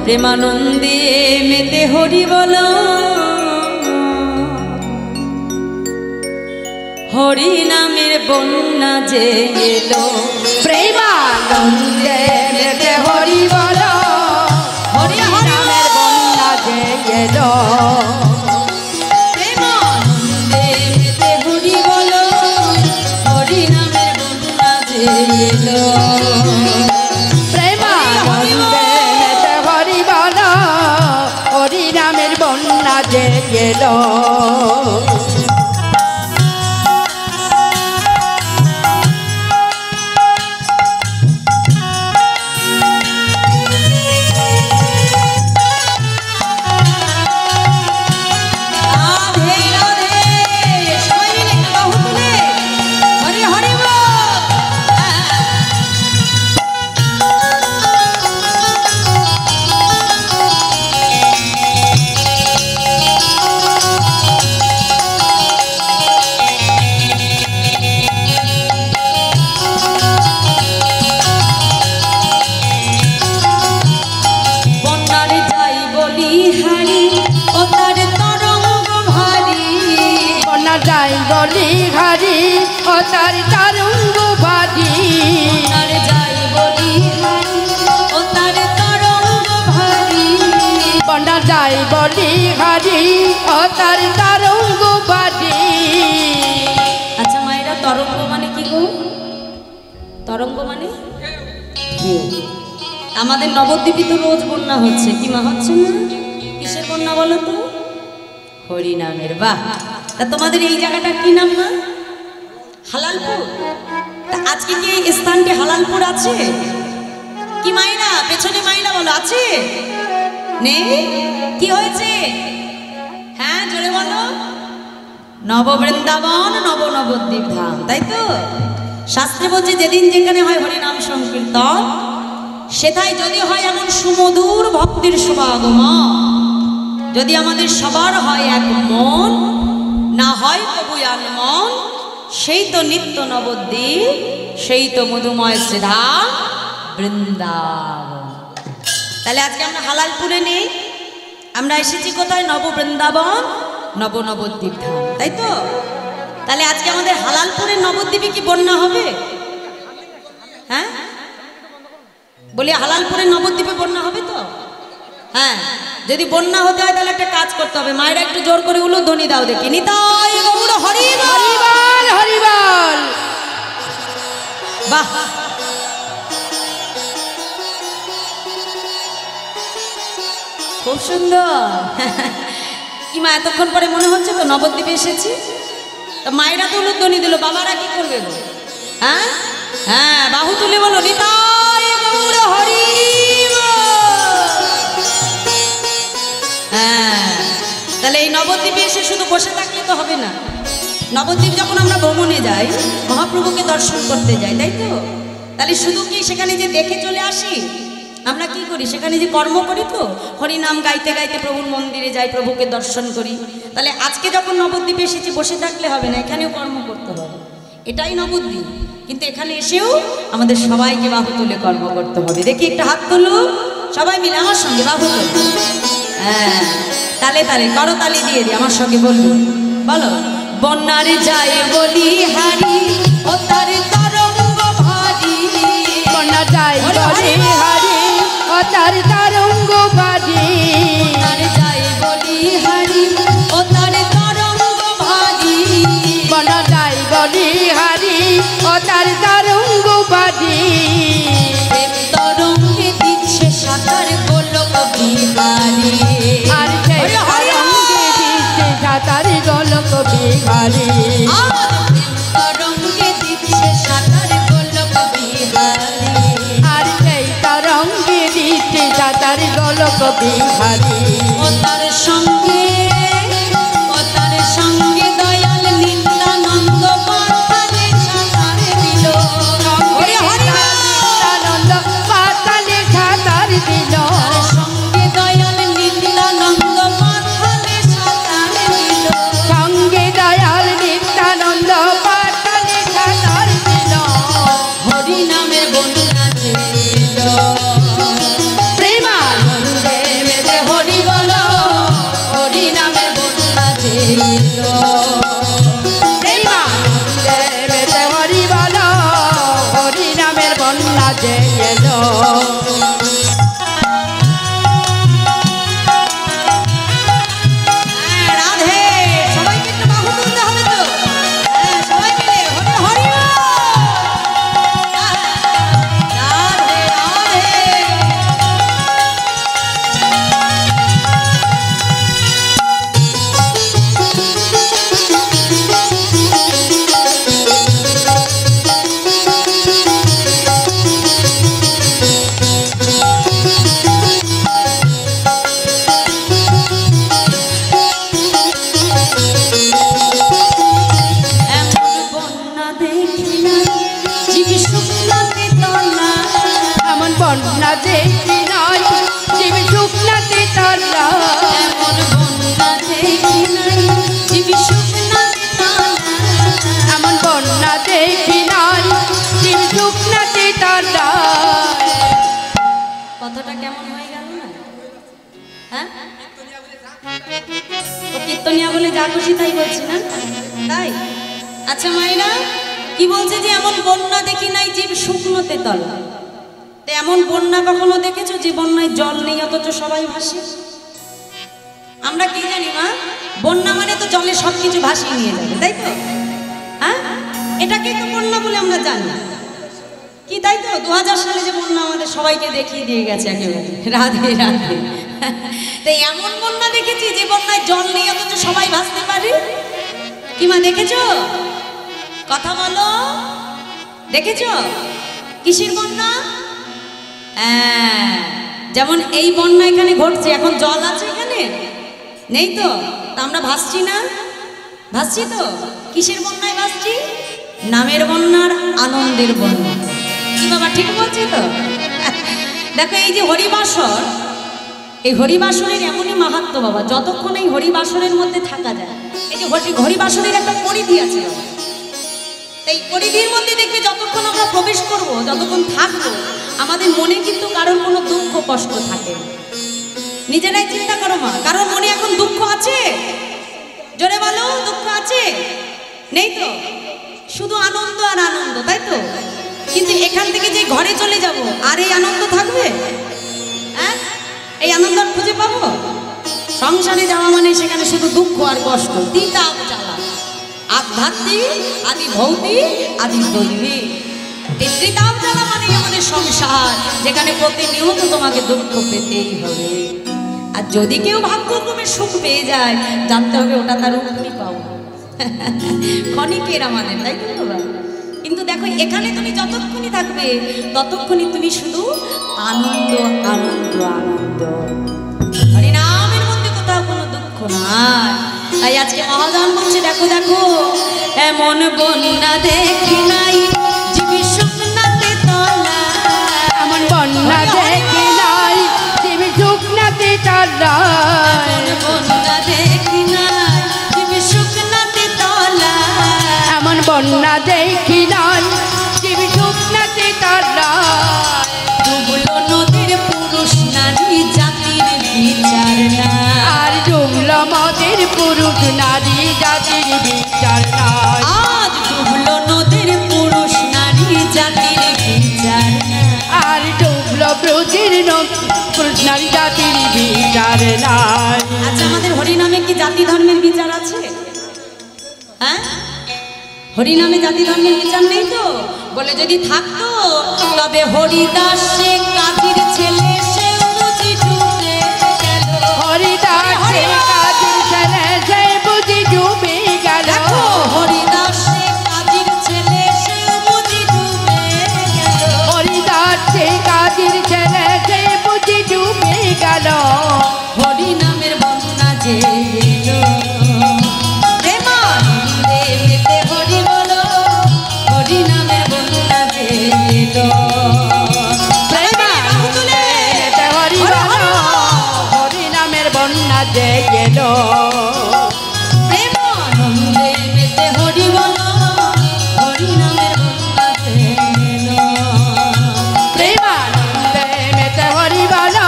প্রেমানন্দে মেতে হরি বলো হরি নামের বন্যা যে এলো প্রেমানন্দে মেতে হরি বলো হরি নামের বন্যা যে এলো প্রেমানন্দে মেতে হরি বলো হরি নামের বন্যা যে এলো প্রেমানন্দে মেতে হরি বলো হরি নামের বন্যা যে এলো বলি হারি ও তার তরঙ্গ ভারি যাই বলি হারি ও তার তরঙ্গ ভারি বন্যা যাই বলি হারি ও তার তরঙ্গ ভারি। আচ্ছা মায়েরা তরঙ্গ মানে কি গো? তরঙ্গ মানে আমাদের নবদ্বীপে তো রোজ বন্যা হচ্ছে, কি মা হচ্ছে না? কিসের বন্যা বলো তো? হরি নামের। বাহ, তা তোমাদের এই জায়গাটা কি নাম না? হালালপুর। তা আজকে কি এই স্থানটি হালালপুর আছে কি মাইরা? পেছনে মাইরা বলো আছে নেই? কি হয়েছে? হ্যাঁ জোরে বলো। নব বৃন্দাবন নব নবদ্বীপ ধাম, তাই তো? শাস্ত্রে বলছে যেদিন যেখানে হয় হরি নাম সংকীর্তন সেথায় যদি হয় এমন সুমধুর ভক্তির শুভাগমন, যদি আমাদের সবার হয় এক মন, না হয় কবুয়ান মন, সেই তো নিত্য নবদ্বীপ, সেই তো মধুময় শ্রীধাম বৃন্দাবন। তাহলে আজকে আমরা হালালপুরে নেই, আমরা এসেছি কোথায়? নব বৃন্দাবন নব নবদ্বীপ ধাম, তাই তো? তাহলে আজকে আমাদের হালালপুরের নবদ্বীপে কি বন্যা হবে? হ্যাঁ বলি হালালপুরের নবদ্বীপে বন্যা হবে তো? হ্যাঁ, যদি বন্যা হতে হয় তাহলে একটা কাজ করতে হবে। মায়েরা একটু জোর করে উলুধ্বনি দাও দেখি। নিতাই গৌর হরি বল হরি বল। বাহ, খুব সুন্দর। কি মা এতক্ষণ পরে মনে হচ্ছে তো নবদ্বীপে এসেছি? তো মায়েরা তো উলুধ্বনি দিল, বাবারা কি করবে গো? হ্যাঁ হ্যাঁ, বাহু তুলে বলো নিতাই গৌর হরি বল। হ্যাঁ, তাহলে এই নবদ্বীপে এসে শুধু বসে থাকলে তো হবে না। নবদ্বীপ যখন আমরা ভ্রমণে যাই, মহাপ্রভুকে দর্শন করতে যাই, তাই তো? তাহলে শুধু কি সেখানে যে দেখে চলে আসি? আমরা কি করি? সেখানে যে কর্ম করি তো, হরিনাম গাইতে গাইতে প্রভুর মন্দিরে যাই, প্রভুকে দর্শন করি। তাহলে আজকে যখন নবদ্বীপে এসেছি বসে থাকলে হবে না, এখানেও কর্ম করতে হবে। এটাই নবদ্বীপ। কিন্তু এখানে এসেও আমাদের সবাইকে বাহু তুলে কর্ম করতে হবে। দেখি একটা হাত তুলো সবাই মিলে আমার সঙ্গে, বাহু তুলো। হ্যাঁ, তালে তালে করতালি দিয়ে দিই, আমার সঙ্গে বলবো, বলো বন্যার যাই বলি হারি ও তার তরঙ্গ ভারি। বন্যা যাই বলি হারি ও তার তরঙ্গ ভারি। বন্যার যাই বলি হারি ও তার তরঙ্গ ভারি। বন্যা যাই বলি হারি ও তার তরঙ্গ ভারি। প্রেম তরঙ্গে দিচ্ছে সাঁতার গোলক বিহারি। আর সেই তরঙ্গে দিচ্ছে সাঁতার গোলক বিহারি। তরঙ্গে দিচ্ছে সাঁতার গোলক বিহারি। আর সেই তরঙ্গে দিচ্ছে সাঁতার গোলক বিহারি। ও তার সঙ্গে দয়াল নিত্যানন্দ পাতালে সাঁতার দিল। নিত্যানন্দ পাতালে সাঁতার দিল। তার সঙ্গে দয়াল নিত্যানন্দ পাতালে সাঁতার দিল। সঙ্গে দয়াল নিত্যানন্দ পাতালে সাঁতার দিল। হরি নামের বন্যা ছিল, প্রেমানন্দে এরকম হয়ে গেল না? হ্যাঁ, ও কীর্তনিয়া বলে যা খুশি তাই বলছি না, তাই? আচ্ছা মায়েরা, কি বলছে যে এমন বন্যা দেখি নাই জীব শুকনোতে তল। তো এমন বন্যা কখনো দেখেছো যে বন্যায় জল নেই অথচ সবাই ভাসে? আমরা কি জানি মা, বন্যা মানে তো জলে সবকিছু ভাসিয়ে নিয়ে যাবে, তাই তো? হ্যাঁ, এটাকে তো বন্যা বলে আমরা জানি কি, তাই তো? 2000 সালে যে বন্যা আমাদের সবাইকে দেখিয়ে দিয়ে গেছে একেবারে রাধে রাধে। তো এমন বন্যা দেখেছি যে বন্যায় জল নেই অথচ সবাই ভাসতে পারে। কি মা দেখেছো? কথা বলো, দেখেছো? কিসের বন্যা? হ্যাঁ, যেমন এই বন্যা এখানে ঘটছে, এখন জল আছে এখানে? নেই তো, তা আমরা ভাসছি না? ভাসছি তো। কিসের বন্যায় ভাসছি? নামের বন্যার, আনন্দের বন্যা। কি বাবা ঠিক বলছি তো? দেখো এই যে হরিবাসর, এই হরিবাসরের এমনই মাহাত্ম্য বাবা, যতক্ষণ এই হরিবাসরের মধ্যে থাকা যায়। এই যে হরিবাসরের একটা পরিধি আছে, এই পরিধির মধ্যে দেখবে যতক্ষণ আমরা প্রবেশ করব, যতক্ষণ থাকবো, আমাদের মনে কিন্তু কারোর কোনো দুঃখ কষ্ট থাকে না। নিজেরাই চিন্তা করো মা, কারোর মনে এখন দুঃখ আছে? জোরে বলো, দুঃখ আছে? নেই তো, শুধু আনন্দ আর আনন্দ, তাই তো? কিন্তু এখান থেকে যে ঘরে চলে যাব, আর এই আনন্দ থাকবে? হ্যাঁ, এই আনন্দ খুঁজে পাবো? সংসারে যাওয়া মানে সেখানে শুধু দুঃখ আর কষ্ট, তিতাব জ্বালা, আধ্যাত্মিক, আদি ভৌতিক, আদি দৈবিক। এই তিতাব জ্বালা মানে আমাদের সংসার, যেখানে প্রতিনিয়ত তোমাকে দুঃখ পেতেই হবে। আর যদি কেউ ভাগ্যক্রমে সুখ পেয়ে যায়, জানতে হবে ওটা তার উপরই পাও, ক্ষণিকের আমাদের, তাই তো বাবা? কিন্তু দেখো এখানে তুমি যতক্ষণই থাকবে ততক্ষণই তুমি শুধু আনন্দ আনন্দ আনন্দ, হরিনামের মধ্যে কোথাও কোনো দুঃখ নাই। তাই আজকে মহাজন বলছে দেখো দেখো, এমন বন্যা দেখি নাই জীবী শুকনাতে তলা, এমন বন্যা দেখি নাই জীবী শুকনাতে তলা, এমন বন্যা দেখি নাই জীবী শুকনাতে তলা, এমন বন্যা দেখি নাই জীবী শুকনাতে তলা। ডুবলো নদীর পুরুষ নারী জাতির বিচার না, আর ডুবলো মদের পুরুষ নারী জাতির বিচার নাই। আজ ডুবলো নদীর পুরুষ নারী জাতির বিচার না, আর ডুবলো ব্রজের পুরুষ নারী জাতির বিচার নাই। আচ্ছা আমাদের হরিনামে কি জাতি ধর্মের বিচার আছে? হ্যাঁ, হরিনামে জাতি ধর্মের বিচার নেই তো? বলে যদি থাকতো তবে হরিদাস সে কাজীর ছেলে সে বুঝি ডুবে গেল, হরিদাস সে কাজীর ছেলে সে বুঝি ডুবে গেল, হরিদাস সে কাজীর ছেলে সে বুঝি ডুবে গেল, হরিদাস সে কাজীর ছেলে সে বুঝি ডুবে গেল। হরিনামের বন্যা যে এলো, প্রেমানন্দে মেতে হরি বলো, হরিনামের বন্যা যে এলো, প্রেমানন্দে মেতে হরি বলো, হরিনামের বন্যা যে এলো। প্রেমানন্দে মেতে হরি বলো, হরিনামের বন্যা যে এলো, প্রেমানন্দে মেতে হরি বলো,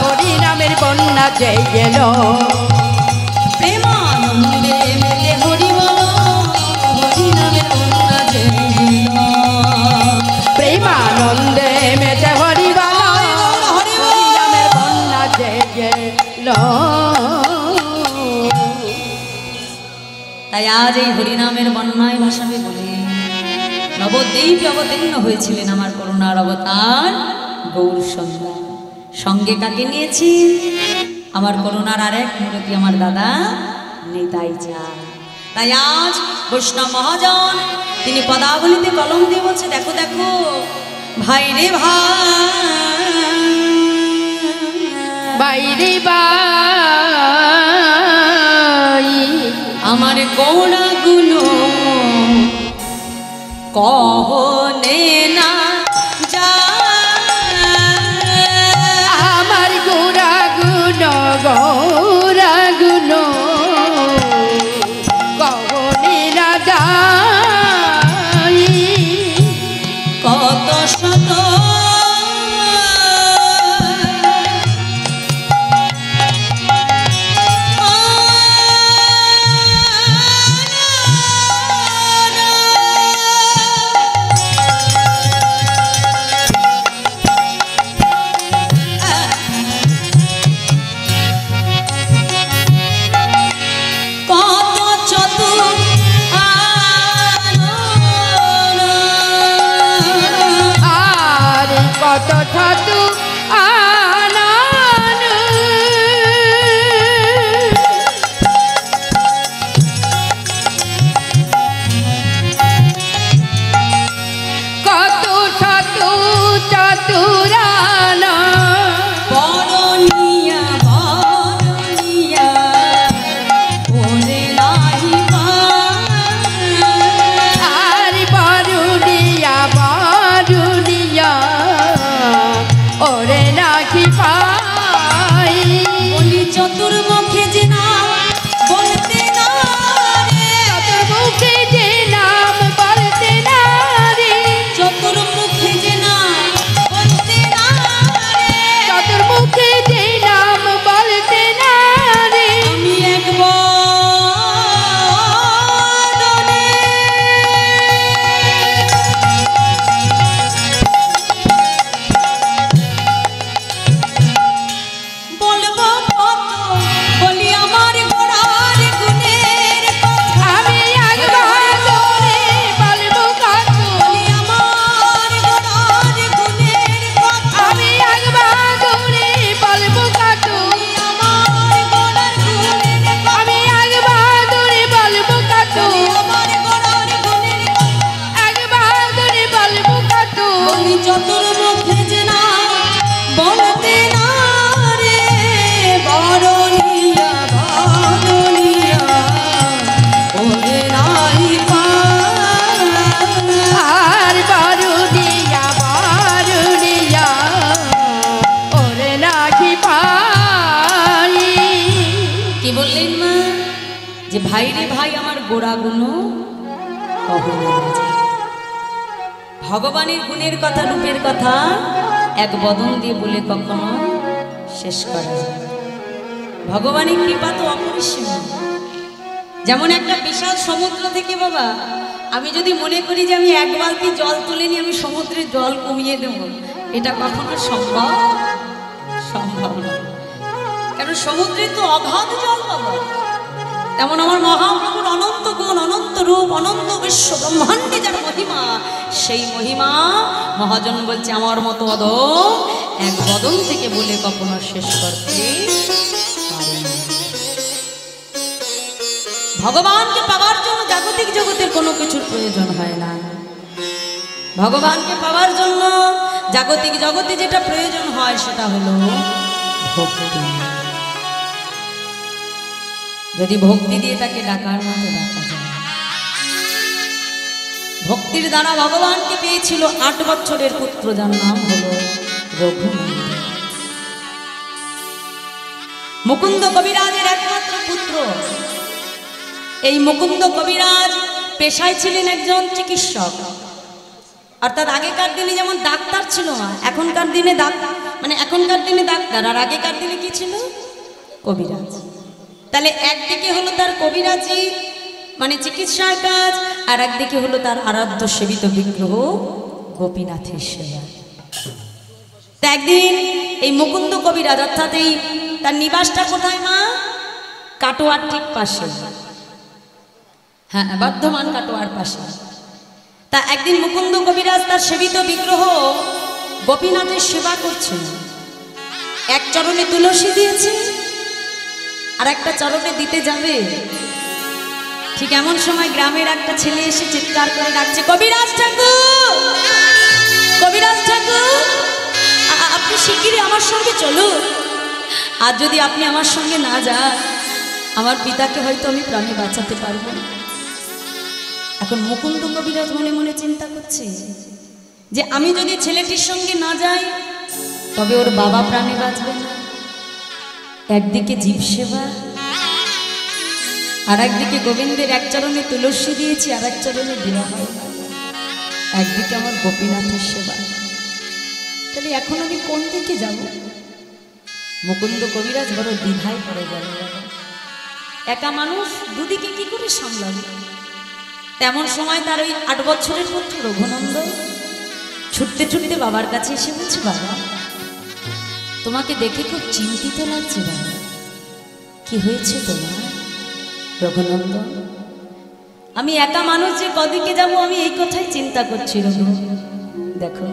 হরিনামের বন্যা যে এলো। প্রেমানন্দে মেতে হরি বলো, হরিনামের বন্যা যে এলো, প্রেমানন্দে মেতে হরি বলো, হরিনামের বন্যা যে এলো। তাই আজ এই হরিনামের বন্যায় ভাসাবে বলে নবদ্বীপে অবতীর্ণ হয়েছিলেন আমার করুণার অবতার গৌর সন্ধ্যা। সঙ্গে কাকে নিয়েছি? আমার করুণার আরেক মূর্তি আমার দাদা নিতাই চাঁদ। তাই আজ বৈষ্ণব মহাজন তিনি পদাবলিতে কলম দিয়ে বলছে দেখো দেখো ভাই রে ভাই, বাইরে বাই আমার গোড়াগুলো কহনে না যায়, আমার গোরা গুনো গোরা গুনো কহনে না যাই। কত শত ভাই রে ভাই আমার গোড়াগুলো কখনো বাজে। ভগবানের গুণের কথা রূপের কথা এক বদন দিয়ে বলে কখনো শেষ করা যায়। ভগবানের কৃপা তো অপরিসীম। যেমন একটা বিশাল সমুদ্র থেকে বাবা আমি যদি মনে করি যে আমি এক বালতি জল তুলে নিয়ে আমি সমুদ্রের জল কমিয়ে দেব, এটা কখনো সম্ভব সম্ভব না। কারণ সমুদ্রে তো অগাধ জল বাবা। তেমন আমার মহাপ্রভুর অনন্ত গুণ, অনন্ত রূপ, অনন্ত বিশ্ব ব্রহ্মাণ্ডে যার মহিমা, সেই মহিমা মহাজন বলছে আমার মতো অদম এক বদন থেকে বলে কখনো শেষ করতে পারে না। ভগবানকে পাওয়ার জন্য জাগতিক জগতের কোনো কিছুর প্রয়োজন হয় না। ভগবানকে পাওয়ার জন্য জাগতিক জগতে যেটা প্রয়োজন হয় সেটা হলো ভক্তি। যদি ভক্তি দিয়ে তাকে ডাকার মতো ডাকা যায়। ভক্তির দ্বারা ভগবানকে পেয়েছিল 8 বছরের পুত্র, যার নাম হলো রঘুনন্দন। মুকুন্দ কবিরাজের একমাত্র পুত্র। এই মুকুন্দ কবিরাজ পেশায় ছিলেন একজন চিকিৎসক। অর্থাৎ আগেকার দিনে যেমন ডাক্তার ছিল না, এখনকার দিনে এখনকার দিনে ডাক্তার, আর আগেকার দিনে কি ছিল? কবিরাজ। তাহলে একদিকে হলো তার কবিরাজি মানে চিকিৎসার কাজ, আর একদিকে হলো তার আরাধ্য সেবিত বিগ্রহ গোপীনাথের সেবা। তা একদিন এই মুকুন্দ কবিরাজ অর্থাৎ এই তার নিবাসটা কোথায় মা? কাটোয়ার ঠিক পাশে, হ্যাঁ বর্ধমান কাটোয়ার পাশে। তা একদিন মুকুন্দ কবিরাজ তার সেবিত বিগ্রহ গোপীনাথের সেবা করছেন। এক চরণে তুলসী দিয়েছে, আর একটা চরণে দিতে যাবে, ঠিক এমন সময় গ্রামের একটা ছেলে এসে চিৎকার করে ডাকছে, কবিরাজ ঠাকুর, কবিরাজ ঠাকুর, আপনি শিগগিরই আমার সঙ্গে চলুন। আর যদি আপনি আমার সঙ্গে না যান, আমার পিতাকে হয়তো আমি প্রাণে বাঁচাতে পারবো না। এখন মুকুন্দ কবিরাজ মনে মনে চিন্তা করছে যে আমি যদি ছেলেটির সঙ্গে না যাই তবে ওর বাবা প্রাণে বাঁচবে না। একদিকে জীব সেবা, আর একদিকে গোবিন্দের এক চরণে তুলসী দিয়েছি, আর এক চরণে দেওয়া হয়, একদিকে আমার গোপীনাথের সেবা। তাহলে এখন আমি কোন দিকে যাব? মুকুন্দ কবিরাজ বড় দ্বিধায় পড়ে গেল। একা মানুষ দুদিকে কি করে সামলাবে? তেমন সময় তার ওই 8 বছরের পুত্র রঘুনন্দন ছুটতে ছুটতে বাবার কাছে এসে বলছে, বাবা তোমাকে দেখে খুব চিন্তিত লাগছে বাবা, কি হয়েছে তোমার? রঘুনন্দন, আমি একা মানুষ যে কদিকে যাব আমি এই কথাই চিন্তা করছি রঘু। দেখো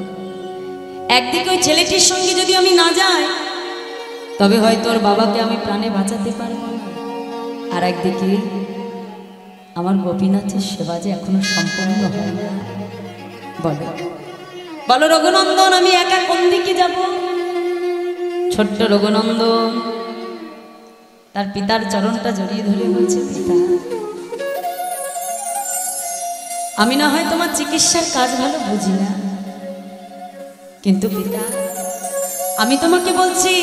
একদিকে ওই ছেলেটির সঙ্গে যদি আমি না যাই তবে হয়তো ওর বাবাকে আমি প্রাণে বাঁচাতে পারবো না, আর একদিকে আমার গোপীনাথের সেবা যে এখনো সম্পূর্ণ হয় না। বলো বলো রঘুনন্দন, আমি একা কোন দিকে যাব? ছোট্ট রঘুনন্দন তার পিতার চরণটা জড়িয়ে ধরে বলছে, পিতা আমি না হয় তোমার চিকিৎসার কাজ ভালো বুঝি না, কিন্তু পিতা আমি তোমাকে বলছি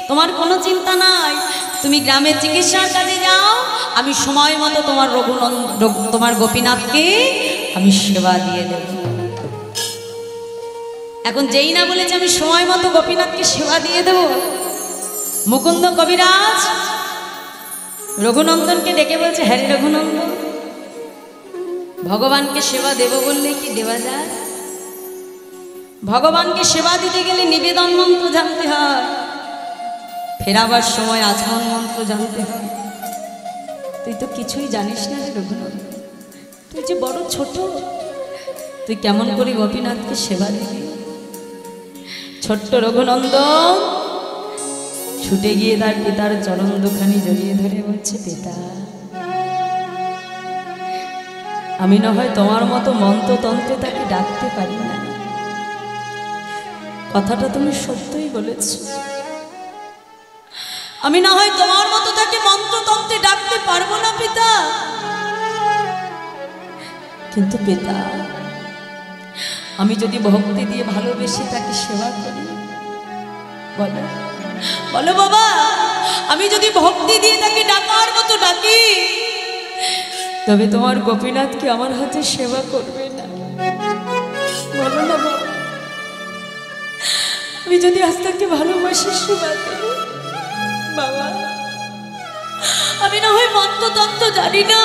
তোমার কোনো চিন্তা নাই, তুমি গ্রামের চিকিৎসার কাজে যাও, আমি সময় মতো তোমার তোমার গোপীনাথকে আমি সেবা দিয়ে দেব। এখন যেই না বলেছে আমি সময় মতো গোপীনাথকে সেবা দিয়ে দেব, মুকুন্দ কবিরাজ রঘুনন্দনকে ডেকে বলছে, হ্যাঁ রঘুনন্দন, ভগবানকে সেবা দেব বললে কি দেওয়া যায়? ভগবানকে সেবা দিতে গেলে নিবেদন মন্ত্র জানতে হয়, ফেরাবার সময় আচমন মন্ত্র জানতে হয়। তুই তো কিছুই জানিস না রে রঘুনন্দন, তুই যে বড় ছোট, তুই কেমন করে গোপীনাথকে সেবা দিবি? ছোট্ট রঘুনন্দন ছুটে গিয়ে তার পিতার চরণ দুখানি জড়িয়ে ধরে বলছে, পিতা আমি না হয় তোমার মতো মন্ত্রতন্ত্রে তাকে ডাকতে পারি না, কথাটা তুমি সত্যই বলেছ, আমি না হয় তোমার মতো তাকে মন্ত্রতন্ত্রে ডাকতে পারবো না পিতা, কিন্তু পিতা আমি যদি ভক্তি দিয়ে ভালোবেসে তাকে সেবা করি, বলো বলো বাবা, আমি যদি ভক্তি দিয়ে তাকে ডাকার মতো ডাকি তবে তোমার গোপীনাথকে আমার হাতে সেবা করবে না? বলো না বাবা, আমি যদি আজ তাকে ভালোবাসি সেবা দেব বাবা, আমি না হয় মন্ত্রতন্ত্র জানি না,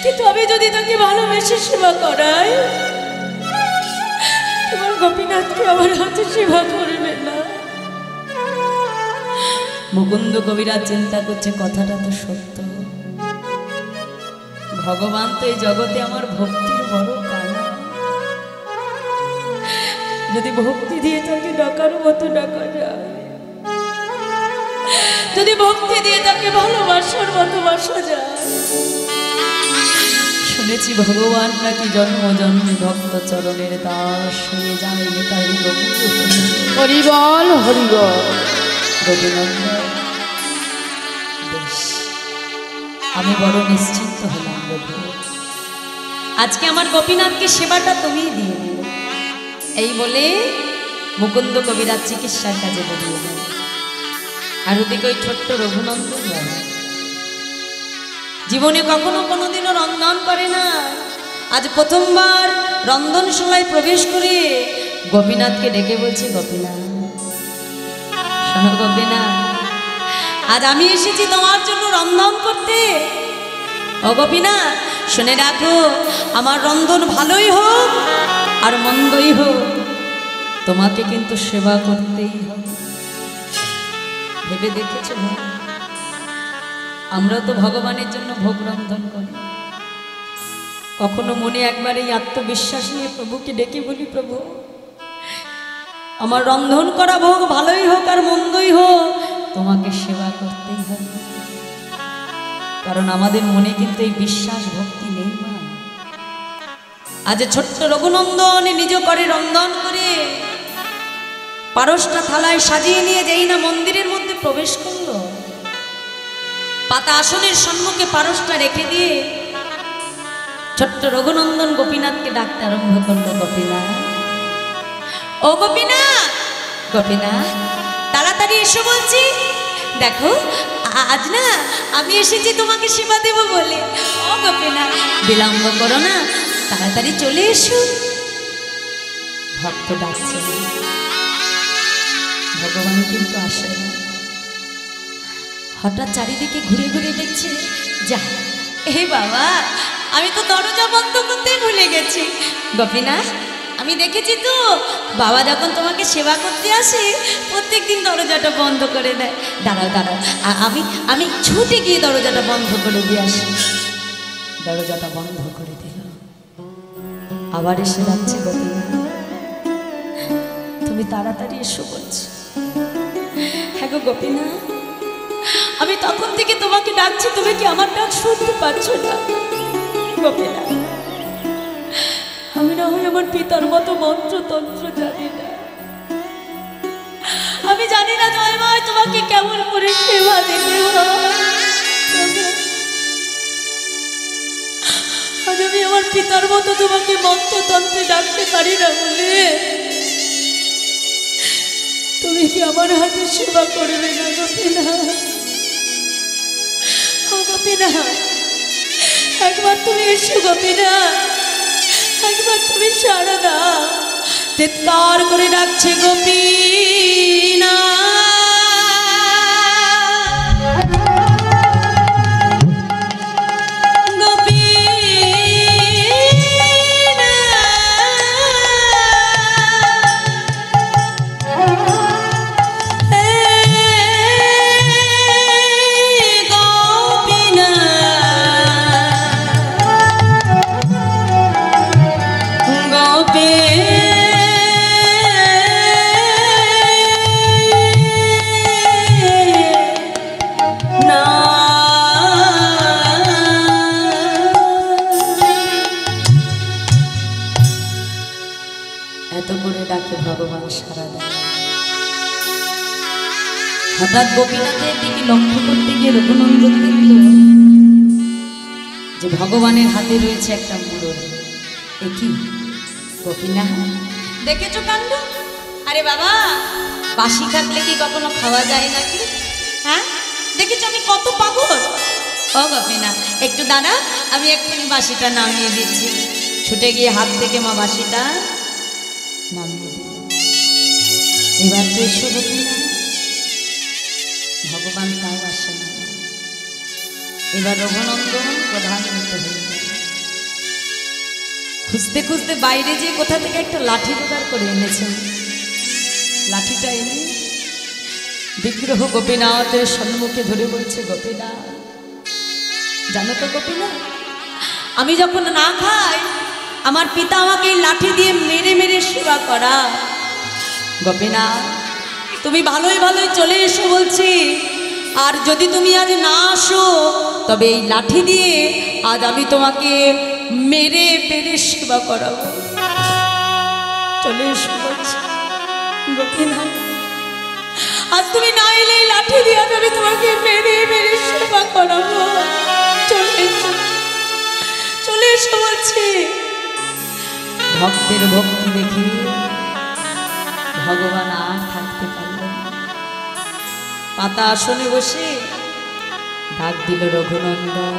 কিন্তু আমি যদি তাকে ভালোবেসে সেবা করাই, তোমার গোপীনাথকে আমার হাতে সেবা করবে না। মুকুন্দ কবিরাজ চিন্তা করছে কথাটা তো সত্য, ভগবান তো এই জগতে আমার ভক্তির বড় কানা, যদি ভক্তি দিয়ে তাকে ডাকার মতো ডাকা যায়, যদি ভক্তি দিয়ে তাকে ভালোবাসার মতো বাসা যায়। শুনেছি ভগবান নাকি জন্ম জন্মে ভক্ত চরণের দাস হয়ে যায়, তাই হরিবল হরিবল। রঘুনন্দন, বেশ, আমি বড় নিশ্চিন্ত হলাম রঘু, আজকে আমার গোপীনাথকে সেবাটা তুমি দিয়ে দিলে। এই বলে মুকুন্দ কবিরাজ চিকিৎসার কাজে বেরিয়ে গেল। আর ওদিকে ওই ছোট্ট রঘুনন্দন বাবা জীবনে কখনো কোনোদিনও রন্ধন করে না, আজ প্রথমবার রন্ধনশালায় প্রবেশ করে গোপীনাথকে ডেকে বলছে, গোপীনাথ শোনো গোপীনাথ, আজ আমি এসেছি তোমার জন্য রন্ধন করতে। ও গোপীনাথ শুনে রাখো, আমার রন্ধন ভালোই হোক আর মন্দই হোক, তোমাকে কিন্তু সেবা করতেই হবে। ভেবে দেখেছো আমরা তো ভগবানের জন্য ভোগ রন্ধন করি, কখনো মনে একবার এই আত্মবিশ্বাস নিয়ে প্রভুকে ডেকে বলি, প্রভু আমার রন্ধন করা ভোগ ভালোই হোক আর মন্দই হোক, তোমাকে সেবা করতেই হবে। কারণ আমাদের মনে কিন্তু এই বিশ্বাস ভক্তি নেই মা। আজ ছোট্ট রঘুনন্দন নিজ করে রন্ধন করে পারসটা থালায় সাজিয়ে নিয়ে যেই না মন্দিরের মধ্যে প্রবেশ করলো, পাতা আসনের সম্মুখে পারসটা রেখে দিয়ে ছোট্ট রঘুনন্দন গোপীনাথকে ডাকতে আরম্ভ করলো, গোপীনাথ ও গোপীনাথ, গোপীনাথ তাড়াতাড়ি এসো বলছি, দেখো আজ না আমি এসেছি তোমাকে সেবা দেব বলে। ও গোপীনাথ বিলম্ব করো না, তাড়াতাড়ি চলে এসো। ভক্ত ডাকছে, ভগবান কিন্তু আসে না। হঠাৎ চারিদিকে ঘুরে ঘুরে দেখছে, যা এই বাবা আমি তো দরজা বন্ধ করতেই ভুলে গেছি। গোপীনাথ আমি দেখেছি তো, বাবা যখন তোমাকে সেবা করতে আসে প্রত্যেকদিন দরজাটা বন্ধ করে দেয়। দাঁড়াও দাঁড়াও, আমি ছুটে গিয়ে দরজাটা বন্ধ করে দিয়ে আসি। দরজাটা বন্ধ করে দিল, আবার এসে যাচ্ছে, গোপীনাথ তুমি তাড়াতাড়ি এসো বলছি। হ্যাঁ গো গোপীনাথ, আমি তখন থেকে তোমাকে ডাকছি, তুমি কি আমার ডাক শুনতে পাচ্ছ না? গোপীনাথ আমি না হয় আমার পিতার মতো মন্ত্রতন্ত্র জানি না, আমি জানি না জয়ময় তোমাকে কেমন করে সেবা দিতে হয়। আজ আমি আমার পিতার মতো তোমাকে মন্ত্রতন্ত্রে ডাকতে পারি না বলে তুমি কি আমার হাতে সেবা করবে না গোপীনাথ? ও গোপীনাথ একবার তুমি এসো, গোপীনাথ একবার তুমি সাড়া দাও। চিৎকার করে ডাকছে গোপীনাথ, হঠাৎ গোপীনাথের দিকে লক্ষ্য করতে গিয়ে রঘুনন্দন দেখল যে ভগবানের হাতে রয়েছে একটা মুড়ো। এ কি গোপীনাথ, দেখেছো কাণ্ড? আরে বাবা বাসি থাকলে কি কখনো খাওয়া যায় নাকি? হ্যাঁ দেখেছো আমি কত পাগল, ও গোপীনাথ একটু দাঁড়া, আমি এক্ষুনি বাঁশিটা নামিয়ে দিচ্ছি। ছুটে গিয়ে হাত থেকে মা বাঁশিটা নামিয়ে দিল। এবার তো এসো গোপীনাথ। ভগবান তাও আসে না। এবার রঘুনন্দন প্রধানিত হয়ে গেল। খুঁজতে খুঁজতে বাইরে যেয়ে কোথা থেকে একটা লাঠি জোগাড় করে এনেছেন। লাঠিটা এনে বিগ্রহ গোপীনাথের সম্মুখে ধরে বলছে, গোপীনাথ জানো তো গোপীনাথ, আমি যখন না খাই আমার পিতা আমাকে এই লাঠি দিয়ে মেরে মেরে সেবা করা। গোপীনাথ তুমি ভালোই ভালোই চলে এসো বলছি, আর যদি তুমি আজ না আসো তবে এই লাঠি দিয়ে আজ আমি তোমাকে মেরে মেরে সেবা করাবো। চলে এসো বলছি গোপীনাথ, আজ তুমি না এলে এই লাঠি দিয়ে আজ আমি তোমাকে মেরে মেরে সেবা করাবো। চলে এসো বলছি। ভক্তের ভক্তি দেখে ভগবান আর থাকতে পারলেন না। পাতা আসনে বসে ডাক দিল, রঘুনন্দন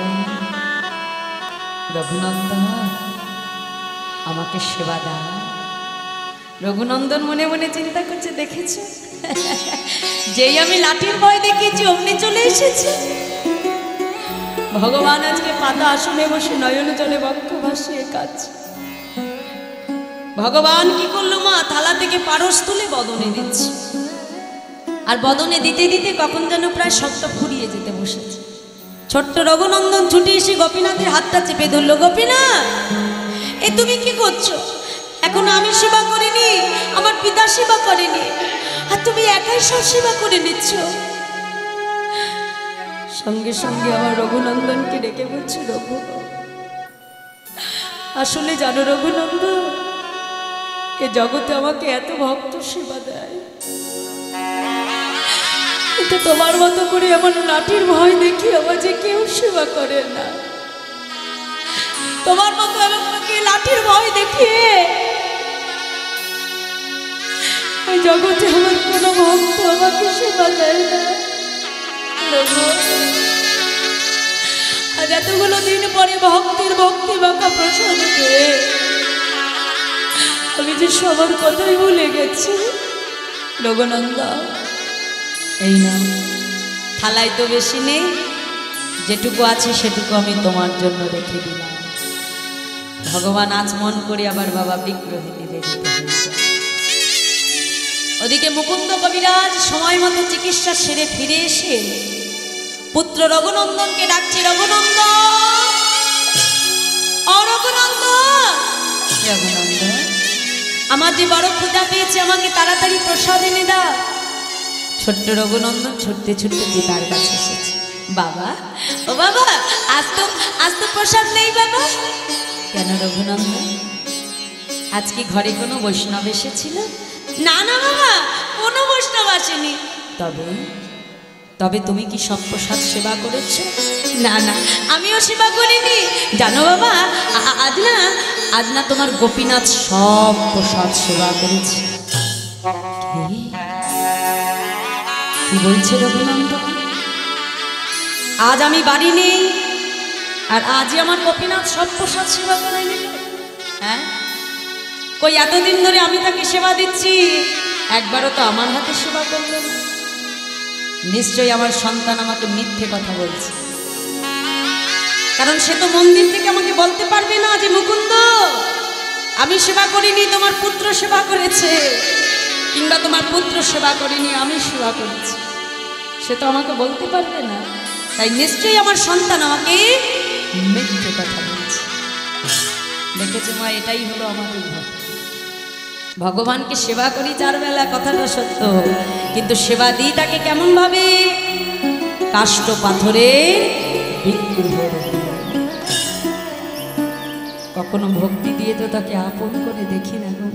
রঘুনন্দন আমাকে সেবা দাও। রঘুনন্দন মনে মনে চিন্তা করছে, দেখেছো যেই আমি লাঠির ভয় দেখিয়েছি অমনি চলে এসেছে। ভগবান আজকে পাতা আসনে বসে নয়ন জলে বক্ষ ভাসিয়ে কাঁদছে। ভগবান কি করলো মা, থালা থেকে পারস তুলে বদনে দিচ্ছে, আর বদনে দিতে দিতে কখন যেন প্রায় সবটা ফুরিয়ে যেতে বসেছে। ছোট্ট রঘুনন্দন ছুটে এসে গোপীনাথের হাতটা চেপে ধরলো। গোপীনাথ এ তুমি কি করছো? এখন আমি সেবা করিনি, আমার পিতা সেবা করেনি, আর তুমি একাই সব সেবা করে নিচ্ছ। সঙ্গে সঙ্গে আমার রঘুনন্দনকে ডেকে বলছে, রঘু আসলে জানো রঘুনন্দন, এ জগতে আমাকে এত ভক্ত সেবা দেয়, কিন্তু তোমার মতো করে এমন লাঠির ভয় দেখি আমার যে কেউ সেবা করে না। তোমার মতো আমাকে লাঠির ভয় দেখিয়ে এই জগতে আমার কোনো ভক্ত আমাকে সেবা দেয় না। আজ এতগুলো দিন পরে ভক্তির ভক্তি বাঁকা প্রসঙ্গে আমি যে সবার কথাই ভুলে গেছি। রঘুনন্দন এই না, থালায় তো বেশি নেই, যেটুকু আছে সেটুকু আমি তোমার জন্য রেখে দিলাম। ভগবান আচমন করে আবার বাবা বিগ্রহে নিবেদিত হয়েছে। ওদিকে মুকুন্দ কবিরাজ সময় মতো চিকিৎসা সেরে ফিরে এসে পুত্র রঘুনন্দনকে ডাকছে, রঘুনন্দন ও রঘুনন্দন, রঘুনন্দন আমার যে বড় ক্ষুধা পেয়েছে, আমাকে তাড়াতাড়ি প্রসাদ এনে দাও। ছোট্ট রঘুনন্দন ছুটতে ছুটতে পিতার কাছে এসেছে। বাবা ও বাবা, আজ তো প্রসাদ নেই বাবা। কেন রঘুনন্দন, আজ কি ঘরে কোনো বৈষ্ণব এসেছিল? না না বাবা, কোনো বৈষ্ণব আসেনি। তবে তুমি কি সব প্রসাদ সেবা করেছো? না না, আমিও সেবা করিনি। জানো বাবা, আজ না তোমার গোপীনাথ সব প্রসাদ সেবা করেছে। কি বলছে রঘুনন্দন? আজ আমি বাড়ি নেই, আর আজই আমার গোপীনাথ সব প্রসাদ সেবা করে নিল। হ্যাঁ, কই এতদিন ধরে আমি তাকে সেবা দিচ্ছি, একবারও তো আমার হাতে সেবা করল না। নিশ্চয়ই আমার সন্তান আমাকে মিথ্যে কথা বলছে, কারণ সে তো মন্দির থেকে আমাকে বলতে পারবে না যে মুকুন্দ আমি সেবা করিনি, তোমার পুত্র সেবা করেছে, কিংবা তোমার পুত্র সেবা করিনি, আমি সেবা করেছি। সে তো আমাকে বলতে পারবে না, তাই নিশ্চয়ই আমার সন্তান আমাকে মিথ্যে কথা বলছে। দেখেছে মা, এটাই হলো আমাদের ভক্তি। ভগবানকে সেবা করি 4 বেলা, কথাটা সত্য, কিন্তু সেবা দিই তাকে কেমন ভাবে? কাষ্ঠ পাথরের বিগ্রহ। কখনো ভক্তি দিয়ে তো তাকে আপন করে দেখি না গো,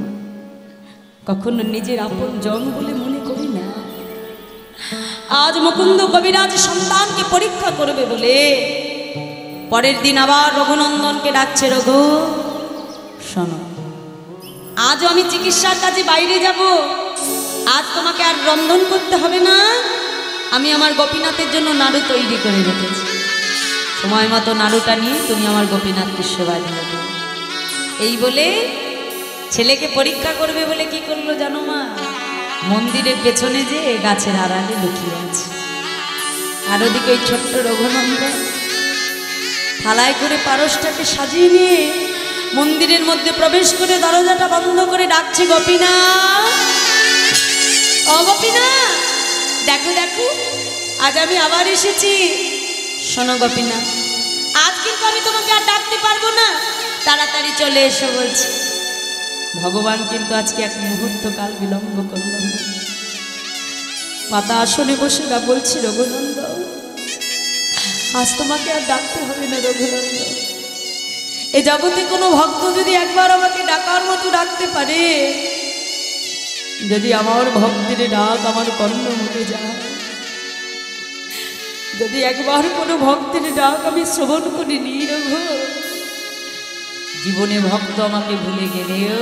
কখনো নিজের আপন জন বলে মনে করি না। আজ মুকুন্দ কবিরাজ সন্তানকে পরীক্ষা করবে বলে পরের দিন আবার রঘুনন্দনকে ডাকছে, রঘু শোনো, আজও আমি চিকিৎসার কাজে বাইরে যাব, আজ তোমাকে আর রন্ধন করতে হবে না, আমি আমার গোপীনাথের জন্য নাড়ু তৈরি করে রেখেছি। সময় মতো নাড়ুটা নিয়ে তুমি আমার গোপীনাথকে সেবা দিয়ে দাও। এই বলে ছেলেকে পরীক্ষা করবে বলে কি করলো জানো মা, মন্দিরের পেছনে যে গাছের আড়ালে লুকিয়ে আছে। আর ওদিকে ওই ছোট্ট রঘুনন্দন থালায় করে পারসটাকে সাজিয়ে নিয়ে মন্দিরের মধ্যে প্রবেশ করে দরজাটা বন্ধ করে ডাকছে, গোপীনাথ, ও গোপীনাথ, দেখো দেখো আজ আমি আবার এসেছি। শোনো গোপীনাথ, আজ কিন্তু আমি তোমাকে আর ডাকতে পারবো না, তাড়াতাড়ি চলে এসো বলছি। ভগবান কিন্তু আজকে এক মুহূর্ত কাল বিলম্ব করল না। মাতা আসনে বসে না বলছি, রঘুনন্দন আজ তোমাকে আর ডাকতে হবে না রঘুনন্দন। এ জগতে কোনো ভক্ত যদি একবার আমাকে ডাকার মতো ডাকতে পারে, যদি আমার ভক্তের ডাক আমার কর্ণ মুখে যায়, যদি একবার কোনো ভক্তের ডাক আমি শ্রবণ করিনি রঘু, জীবনে ভক্ত আমাকে ভুলে গেলেও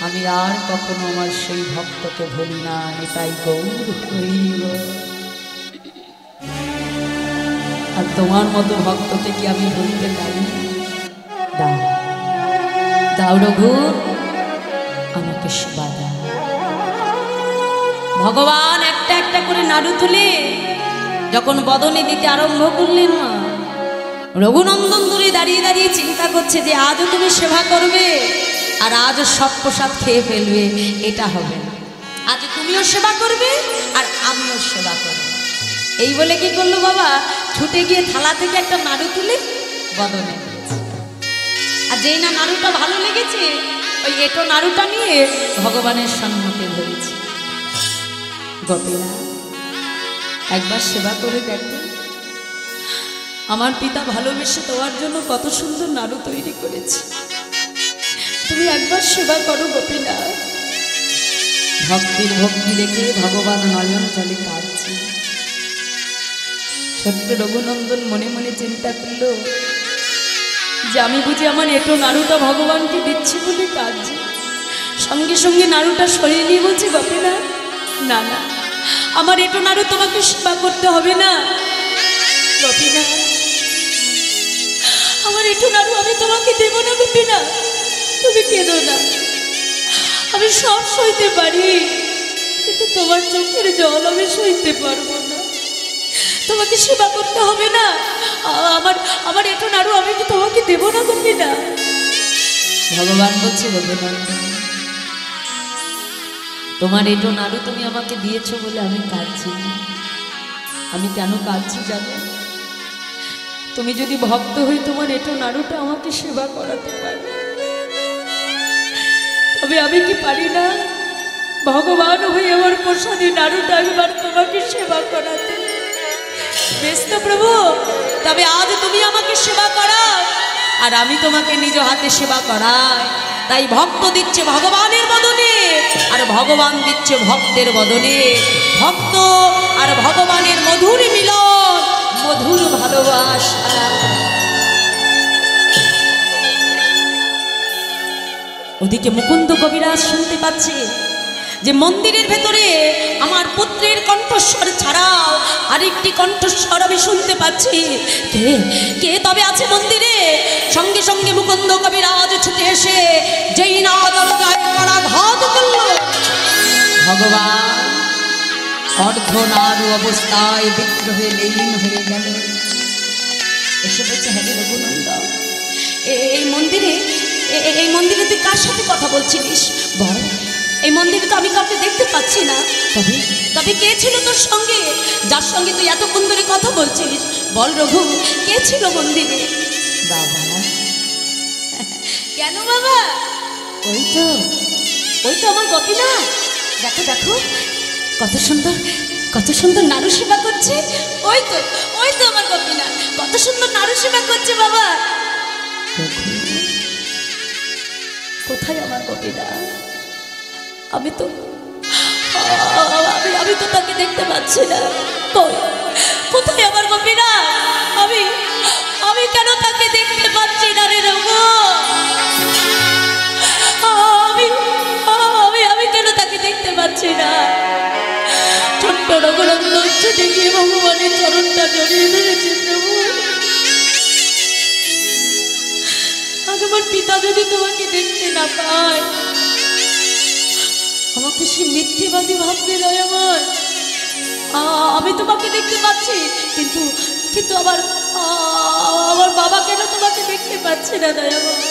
আমি আর কখনো আমার সেই ভক্তকে ভুলি না। এটাই গৌর হইব। আর তোমার মতো ভক্তকে কি আমি ভুলতে পারি? দাও দাও রঘু, আমাকে সেবা দাও। ভগবান একটা একটা করে নাড়ু তুলে যখন বদনে দিতে আরম্ভ করলেন মা, রঘুনন্দন দূরে দাঁড়িয়ে দাঁড়িয়ে চিন্তা করছে যে আজও তুমি সেবা করবে আর আজও সব প্রসাদ খেয়ে ফেলবে, এটা হবে না। আজ তুমিও সেবা করবে আর আমিও সেবা করব। এই বলে কি করলো বাবা, ছুটে গিয়ে থালা থেকে একটা নাড়ু তুলে বদনে দিয়েছে। আর যেই না নাড়ুটা ভালো লেগেছে, ওই এটো নাড়ুটা নিয়ে ভগবানের সম্মুখে ধরেছে। গোপীনাথ, একবার সেবা করে দেখো, আমার পিতা ভালোবেসে দেওয়ার জন্য কত সুন্দর নাড়ু তৈরি করেছে, তুমি একবার সেবা করো গোপীনাথ। ভক্তির ভক্তি দেখে ভগবান নয়ন জলে কাঁদছে। ছোট্ট রঘুনন্দন মনে মনে চিন্তা করলো যে আমি বুঝি আমার এটো নাড়ুটা ভগবানকে দিচ্ছি বলে কাঁদছে। সঙ্গে সঙ্গে নাড়ুটা সরিয়ে নিয়ে বলছে, গোপীনাথ না না, আমার এটো নাড়ু তোমাকে সেবা করতে হবে না। গোপীনাথ, আমার এটো নাড়ু আমি তোমাকে দেব না গোপীনাথ, তুমি কেঁদো না, আমি সব সইতে পারি, কিন্তু তোমার চোখের জল আমি সইতে পারবো না। তোমাকে সেবা করতে হবে না, আমার আমার এটো নাড়ু আমি কি তোমাকে দেব না গোপীনাথ। ভগবান বলছে, রঘুনন্দন, তোমার এটো নাড়ু তুমি আমাকে দিয়েছো বলে আমি কাঁদছি না। আমি কেন কাঁদছি জানো? তুমি যদি ভক্ত হই তোমার এটো নাড়ুটা আমাকে সেবা করাতে পারো, তবে আমি কি পারি না ভগবান হয়ে আমার প্রসাদী নাড়ুটা একবার তোমাকে সেবা করাতে? বেশ তো প্রভু, তবে আজ তুমি আমাকে সেবা করাও আর আমি তোমাকে নিজ হাতে সেবা করাই। তাই ভক্ত দিচ্ছে ভগবানের বদনে আর ভগবান দিচ্ছে ভক্তের বদনে। ভক্ত আর ভগবানের মধুর মিলন, মধুর ভালোবাসা। ওদিকে মুকুন্দ কবিরাজ শুনতে পাচ্ছে যে মন্দিরের ভেতরে আমার পুত্রের কণ্ঠস্বর ছাড়াও আরেকটি কণ্ঠস্বর আমি শুনতে পাচ্ছি। কে কে তবে আছে মন্দিরে? সঙ্গে সঙ্গে মুকুন্দ কবিরাজ ছুটে এসে যেই না দরজায় করাঘাত করল, ভগবান অর্ধনারু অবস্থায় বিগ্রহে লীন হয়ে গেল। এসে বলছে, হ্যাঁ রঘুনন্দন, এই মন্দিরে তুই কার সাথে কথা বলছিলিস বল? এই মন্দিরে তো আমি কাউকে দেখতে পাচ্ছি না। তবে কে ছিল তোর সঙ্গে, যার সঙ্গে তুই এতক্ষণ ধরে কথা বলছিস? বল রঘু, কে ছিল মন্দিরে? বাবা। কেন বাবা? ওই তো আমার গোপীনাথ, দেখো দেখো কত সুন্দর নাড়ু সেবা করছে। ওই তো আমার গোপীনাথ কত সুন্দর নাড়ু সেবা করছে বাবা। কোথায় আমার গোপীনাথ? আমি তো তাকে দেখতে পাচ্ছি না। কোথায় আমার গোপীনাথ? আমি কেন তাকে দেখতে পাচ্ছি না রে রঘু? আমি কেন তাকে দেখতে পাচ্ছি না? ছোট্ট রঘুনন্দন ছুটে গিয়ে ভগবানের চরণটা জড়িয়ে ধরেছে। প্রভু পিতা যদি তোমাকে দেখতে না পায়, আমাকে সে মিথ্যেবাদী ভাববে দয়াময়। আমি তোমাকে দেখতে পাচ্ছি, কিন্তু কিন্তু আমার আমার বাবা কেন তোমাকে দেখতে পাচ্ছে না দয়াময়?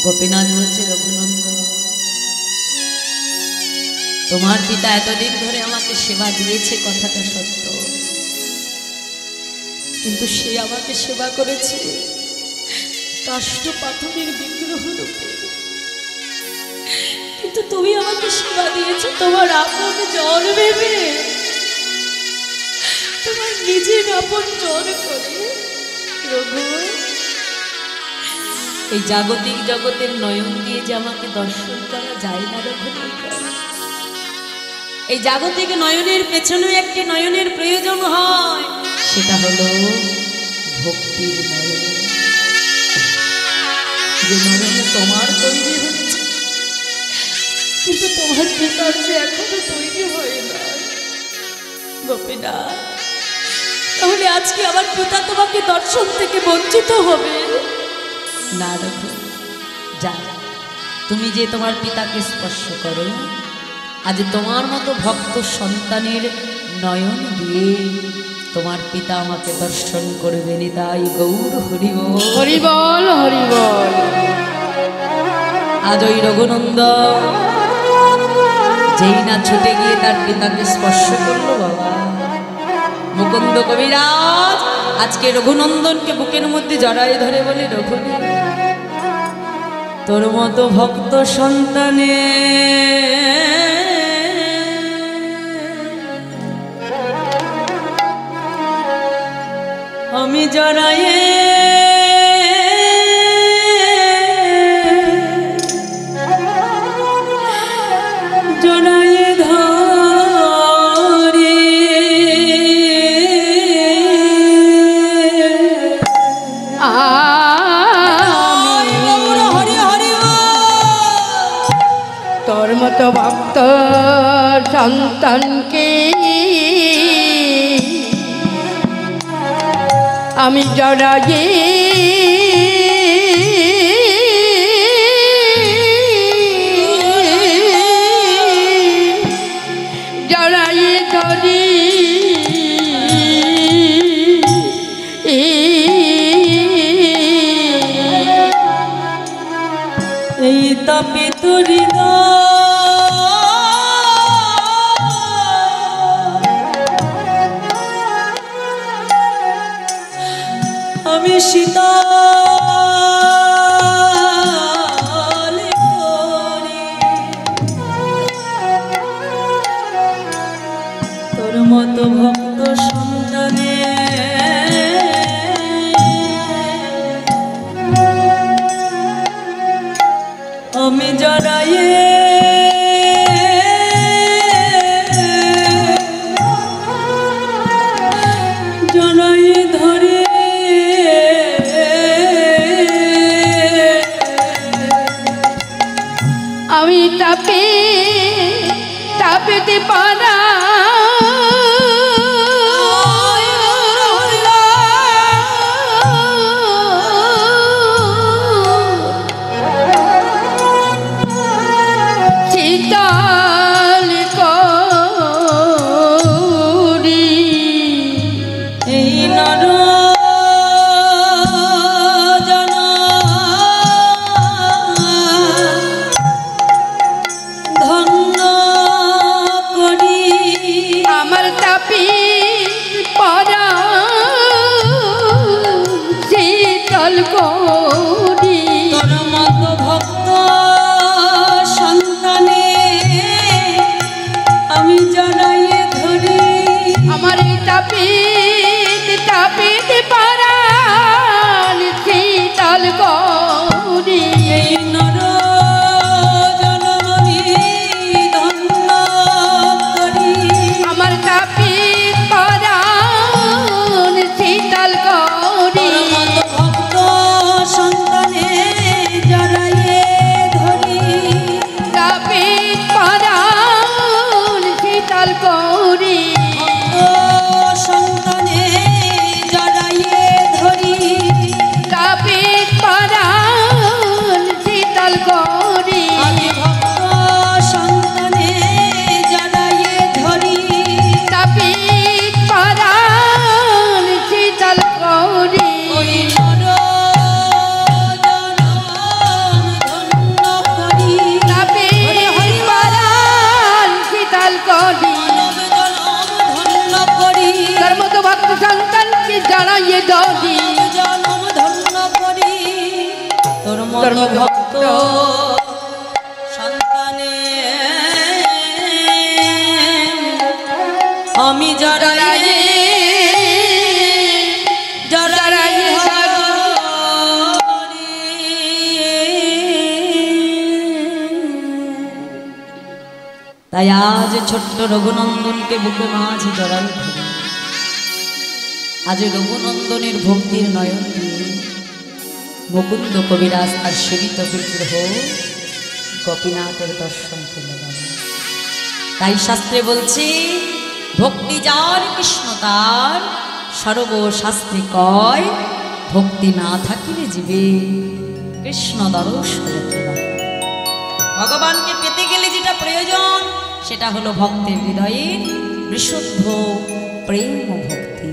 গোপীনাথ বলছে, রঘুনন্দন, তোমার পিতা এতদিন ধরে আমাকে সেবা দিয়েছে, কথাটা সত্য, কিন্তু সে আমাকে সেবা করেছে কাষ্ঠ পাথরের বিগ্রহ রূপে। কিন্তু তুমি আমাকে সেবা দিয়েছো তোমার আপন জন ভেবে, তোমার নিজের আপন জন করে। রঘু, এই জাগতিক জগতের নয়ন দিয়ে যে আমাকে দর্শন করা যায় না রঘুনন্দন, এই জাগতিক নয়নের পেছনে একটি নয়নের প্রয়োজন হয়, সেটা হলো ভক্তির নয়ন। যে নয়ন তোমার তৈরি হচ্ছে, কিন্তু তোমার পিতার যে এখনো তৈরি হয় না। গোপীনাথ, তাহলে আজকে আমার পিতা তোমাকে দর্শন থেকে বঞ্চিত হবে না। রঘু, যা, তুমি যে তোমার পিতাকে স্পর্শ করো, আজ তোমার মতো ভক্ত সন্তানের নয়ন দিয়ে তোমার পিতা আমাকে দর্শন করবে। নিতাই গৌর হরিবল, হরিবল, হরিবল। আজ ওই রঘুনন্দন যেই না ছুটে গিয়ে তার পিতাকে স্পর্শ করলো, বাবা মুকুন্দ কবিরাজ আজকে রঘুনন্দনকে বুকের মধ্যে জড়ায় ধরে বলে, রঘুনন্দন, তোর মতো ভক্ত সন্তানে আমি জড়ায়ে জড়ায়ে ধরে তোর মতো ভক্ত সন্তানকে আমি জড়ায়ে জড়ায়ে ধরি, এই তাপে তোরি আমি শীতল করি, তোর মতো ভক্ত সন্তানে আমি জড়ায়ে জড়ায়ে ধরে আমি তাপে তাপেতে পারা শীতল করি, এই নর ধন্য করি, আমার তাপি পরা শীতল করি। তোর মতো ভক্ত সন্তানে আমি জড়াইয়ে ধরি, আমার এই তাপিত পরা শীতল করি। এই নর জনম আমি ধন্য করি, আমার তাপিত পরা শীতল করি। তোর মতো ভক্ত সন্তানে জড়াইয়ে ধরি, তাপিত পরা শীতল করি। সন্তানে জড়াইয়ে ধরি, তাপিত পরা দাঁড়াইয়ে যদি জনম ধন্য করি তোর মত ভক্ত সন্তানে আমি জড়াই জড়াই তাই আজ ছোট্ট রঘুনন্দনকে বুকে মাঝে জড়াই ধরি। আজ রঘুনন্দনের ভক্তির নয়ন দিয়ে মুকুন্দ কবিরাজ আর সেবিত বিগ্রহ গোপীনাথের দর্শন তুলে দেব। তাই শাস্ত্রে বলছে ভক্তি যার কৃষ্ণ তার, সর্বশাস্ত্রে কয় ভক্তি না থাকিলে জীবে কৃষ্ণ দর্শন তুলা। ভগবানকে পেতে গেলে যেটা প্রয়োজন সেটা হলো ভক্তের হৃদয়ের বিশুদ্ধ প্রেম ও ভক্তি।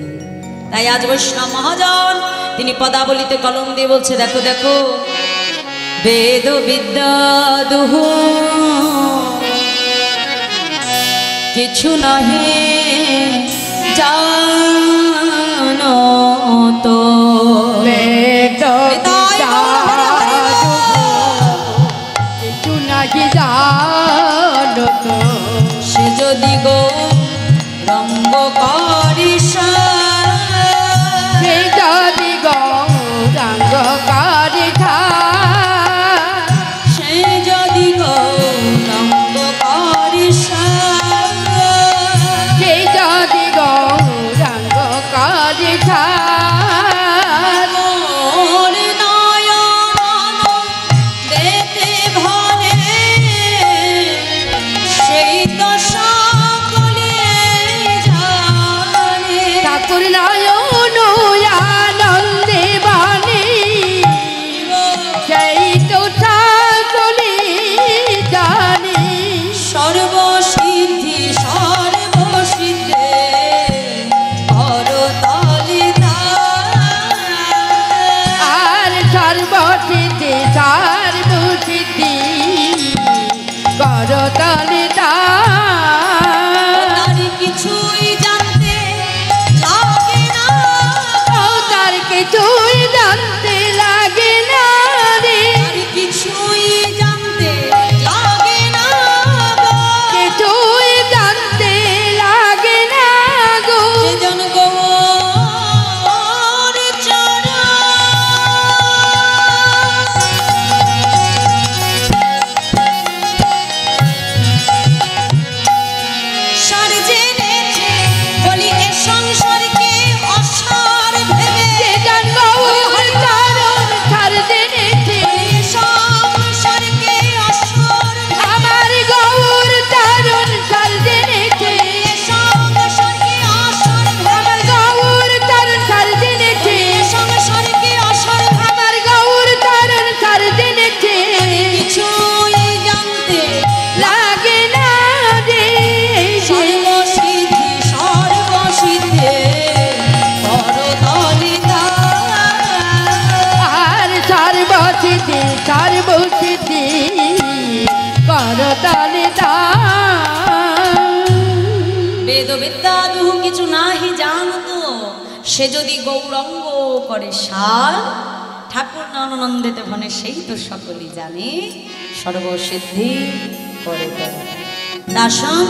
তাই আজ বৈষ্ণব মহাজন তিনি পদাবলিতে কলম দিয়ে বলছে, দেখো দেখো বেদ বিদ্যা দুহ কিছু নাহি জানো তো, বেদ বিদ্যা কিছু নাহি জানো তো, সে যদি গো রঙ্গ করিস সে যদি গৌরাঙ্গ কারিধা, সে যদি গো রঙ্গ করিস সে যদি গৌরাঙ্গ কারিধা, মোর নয়ন দেখতে ভরে সেই তো সকলে জানে। ঠাকুর নয়ন আনন্দে বাণী, সেই তো ঠাকুরে জানে। সর্বসিদ্ধি সর্বসিদ্ধে করতালি আর সর্বসিদ্ধি সর্বসিদ্ধি করতালি তার কিছুই জানতে লাগে না, তার কিছুই জানতে লাগে না রে, তার কিছুই জানতে লাগে না গো। কিছুই জানতে লাগে না গো। সেজন গৌর চরণ সার জেনেছে বলি এ সংসারকে অসার ভেবে, যে জন গৌর চরণ ছাড় জেনেছে, বলি এ সংসারকে অসার ভেবে, আমার গৌর চরণ ছাড় জেনেছে, এ সংসারকে অসার ভেবে, আমার গৌর চরণ ছাড় জেনেছে, এ সংসারকে অসার ভেবে, আমার গৌর চরণ ছাড় জেনেছে। কিছুই জানতে লাগে না রে, সর্বসিদ্ধি সর্বসিদ্ধে করতালি আর সর্বসিদ্ধি সর্বসিদ্ধি করতালি বেদ বিদ্যা দুহু কিছু নাহি জানতো, সে যদি গৌরঙ্গ করে সার ঠাকুর আনন্দেতে ভনে সেই তো সকলেই জানে সর্বসিদ্ধি করে দাসম